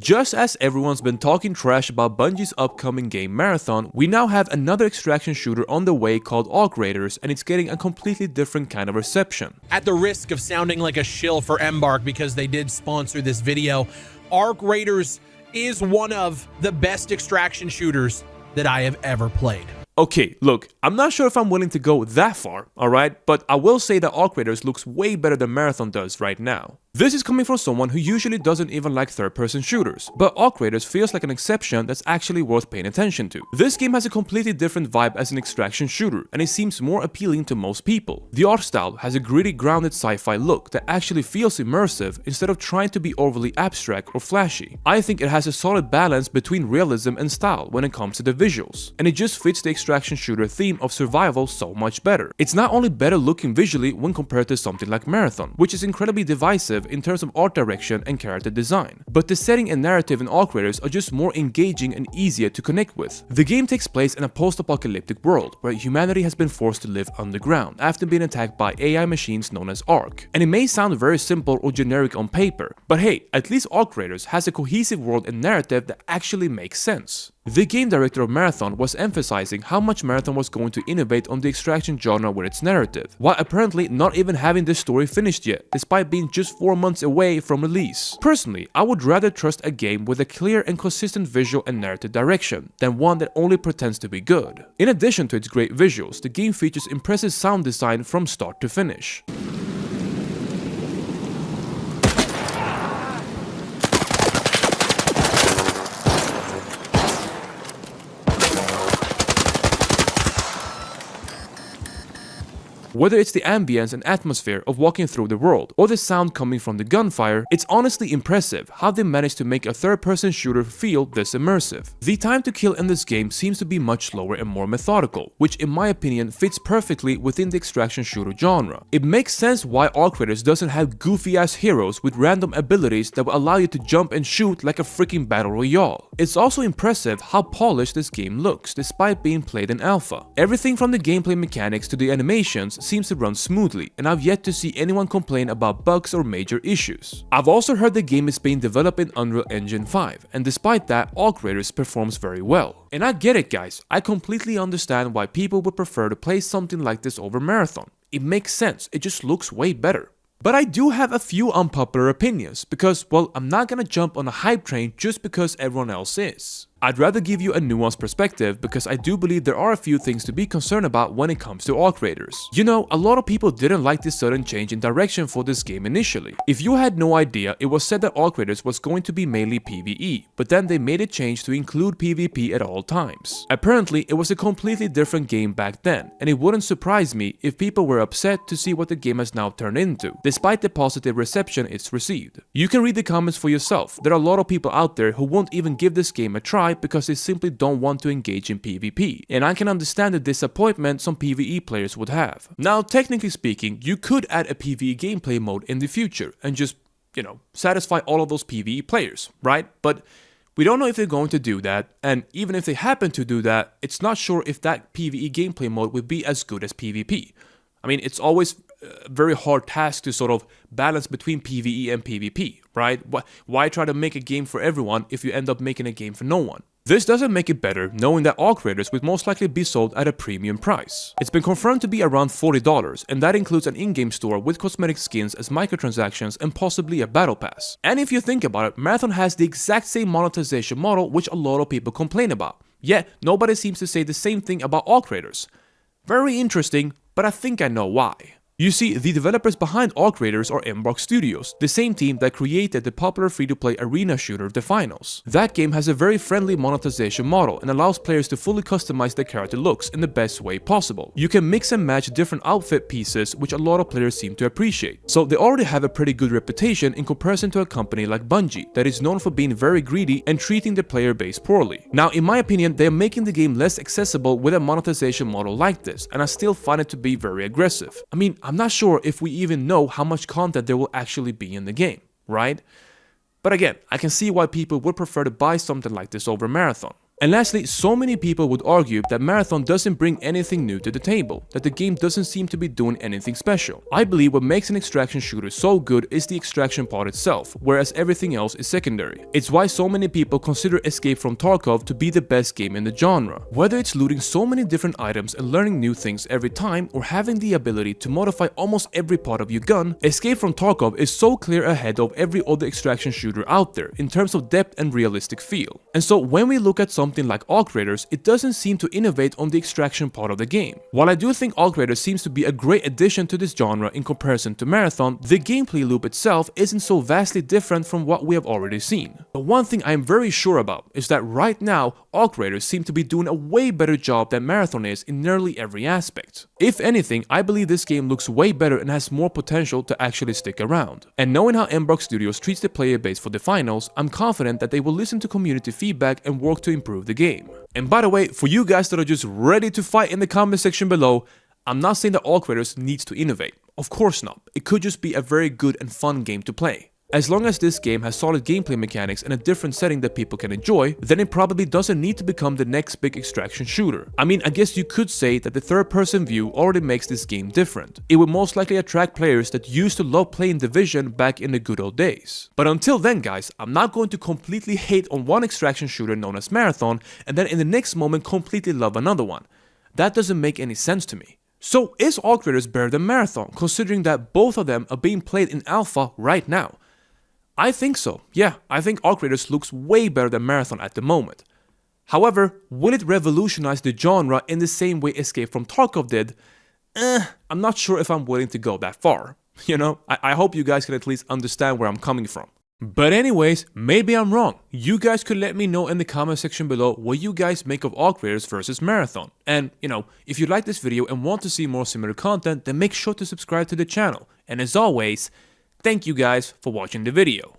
Just as everyone's been talking trash about Bungie's upcoming game Marathon, we now have another extraction shooter on the way called Arc Raiders, and it's getting a completely different kind of reception. At the risk of sounding like a shill for Embark because they did sponsor this video, Arc Raiders is one of the best extraction shooters that I have ever played. Okay, look, I'm not sure if I'm willing to go that far, alright? But I will say that Arc Raiders looks way better than Marathon does right now. This is coming from someone who usually doesn't even like third-person shooters, but Arc Raiders feels like an exception that's actually worth paying attention to. This game has a completely different vibe as an extraction shooter, and it seems more appealing to most people. The art style has a gritty, grounded sci-fi look that actually feels immersive instead of trying to be overly abstract or flashy. I think it has a solid balance between realism and style when it comes to the visuals, and it just fits the extraction shooter theme of survival so much better. It's not only better looking visually when compared to something like Marathon, which is incredibly divisive in terms of art direction and character design, but the setting and narrative in Arc Raiders are just more engaging and easier to connect with. The game takes place in a post-apocalyptic world where humanity has been forced to live underground after being attacked by AI machines known as Arc. And it may sound very simple or generic on paper, but hey, at least Arc Raiders has a cohesive world and narrative that actually makes sense. The game director of Marathon was emphasizing how much Marathon was going to innovate on the extraction genre with its narrative, while apparently not even having the story finished yet, despite being just 4 months away from release. Personally, I would rather trust a game with a clear and consistent visual and narrative direction than one that only pretends to be good. In addition to its great visuals, the game features impressive sound design from start to finish. Whether it's the ambience and atmosphere of walking through the world, or the sound coming from the gunfire, it's honestly impressive how they managed to make a third-person shooter feel this immersive. The time to kill in this game seems to be much slower and more methodical, which in my opinion fits perfectly within the extraction shooter genre. It makes sense why Arc Raiders doesn't have goofy-ass heroes with random abilities that will allow you to jump and shoot like a freaking battle royale. It's also impressive how polished this game looks, despite being played in alpha. Everything from the gameplay mechanics to the animations seems to run smoothly, and I've yet to see anyone complain about bugs or major issues. I've also heard the game is being developed in Unreal Engine 5, and despite that, Arc Raiders performs very well. And I get it, guys, I completely understand why people would prefer to play something like this over Marathon. It makes sense, it just looks way better. But I do have a few unpopular opinions, because, well, I'm not gonna jump on a hype train just because everyone else is. I'd rather give you a nuanced perspective because I do believe there are a few things to be concerned about when it comes to Arc Raiders. You know, a lot of people didn't like this sudden change in direction for this game initially. If you had no idea, it was said that Arc Raiders was going to be mainly PvE, but then they made a change to include PvP at all times. Apparently, it was a completely different game back then, and it wouldn't surprise me if people were upset to see what the game has now turned into, despite the positive reception it's received. You can read the comments for yourself. There are a lot of people out there who won't even give this game a try because they simply don't want to engage in PvP, and I can understand the disappointment some PvE players would have. Now, technically speaking, you could add a PvE gameplay mode in the future and just, satisfy all of those PvE players, right? But we don't know if they're going to do that, and even if they happen to do that, it's not sure if that PvE gameplay mode would be as good as PvP. I mean, it's always a very hard task to sort of balance between PvE and PvP, right? Why try to make a game for everyone if you end up making a game for no one? This doesn't make it better knowing that Arc Raiders would most likely be sold at a premium price. It's been confirmed to be around $40, and that includes an in-game store with cosmetic skins as microtransactions and possibly a battle pass. And if you think about it, Marathon has the exact same monetization model which a lot of people complain about. Yet, nobody seems to say the same thing about Arc Raiders. Very interesting, but I think I know why. You see, the developers behind Arc Raiders are Embark Studios, the same team that created the popular free-to-play arena shooter The Finals. That game has a very friendly monetization model and allows players to fully customize their character looks in the best way possible. You can mix and match different outfit pieces, which a lot of players seem to appreciate. So they already have a pretty good reputation in comparison to a company like Bungie that is known for being very greedy and treating the player base poorly. Now, in my opinion, they are making the game less accessible with a monetization model like this, and I still find it to be very aggressive. I mean, I'm not sure if we even know how much content there will actually be in the game, right? But again, I can see why people would prefer to buy something like this over Marathon. And lastly, so many people would argue that Marathon doesn't bring anything new to the table, that the game doesn't seem to be doing anything special. I believe what makes an extraction shooter so good is the extraction part itself, whereas everything else is secondary. It's why so many people consider Escape from Tarkov to be the best game in the genre. Whether it's looting so many different items and learning new things every time, or having the ability to modify almost every part of your gun, Escape from Tarkov is so clear ahead of every other extraction shooter out there in terms of depth and realistic feel. And so when we look at something like Arc Raiders, it doesn't seem to innovate on the extraction part of the game. While I do think Arc Raiders seems to be a great addition to this genre in comparison to Marathon, the gameplay loop itself isn't so vastly different from what we have already seen. But one thing I am very sure about is that right now, Arc Raiders seem to be doing a way better job than Marathon is in nearly every aspect. If anything, I believe this game looks way better and has more potential to actually stick around. And knowing how Embark Studios treats the player base for the finals, I'm confident that they will listen to community feedback and work to improve the game. And by the way, for you guys that are just ready to fight in the comment section below, I'm not saying that Arc Raiders needs to innovate. Of course not. It could just be a very good and fun game to play. As long as this game has solid gameplay mechanics and a different setting that people can enjoy, then it probably doesn't need to become the next big extraction shooter. I mean, I guess you could say that the third-person view already makes this game different. It would most likely attract players that used to love playing Division back in the good old days. But until then, guys, I'm not going to completely hate on one extraction shooter known as Marathon and then in the next moment completely love another one. That doesn't make any sense to me. So is Arc Raiders better than Marathon, considering that both of them are being played in alpha right now? I think so. Yeah, I think Arc Raiders looks way better than Marathon at the moment. However, will it revolutionize the genre in the same way Escape from Tarkov did? I'm not sure if I'm willing to go that far. You know, I hope you guys can at least understand where I'm coming from. But anyways, maybe I'm wrong. You guys could let me know in the comment section below what you guys make of Arc Raiders versus Marathon. And, you know, if you like this video and want to see more similar content, then make sure to subscribe to the channel. And as always, thank you guys for watching the video.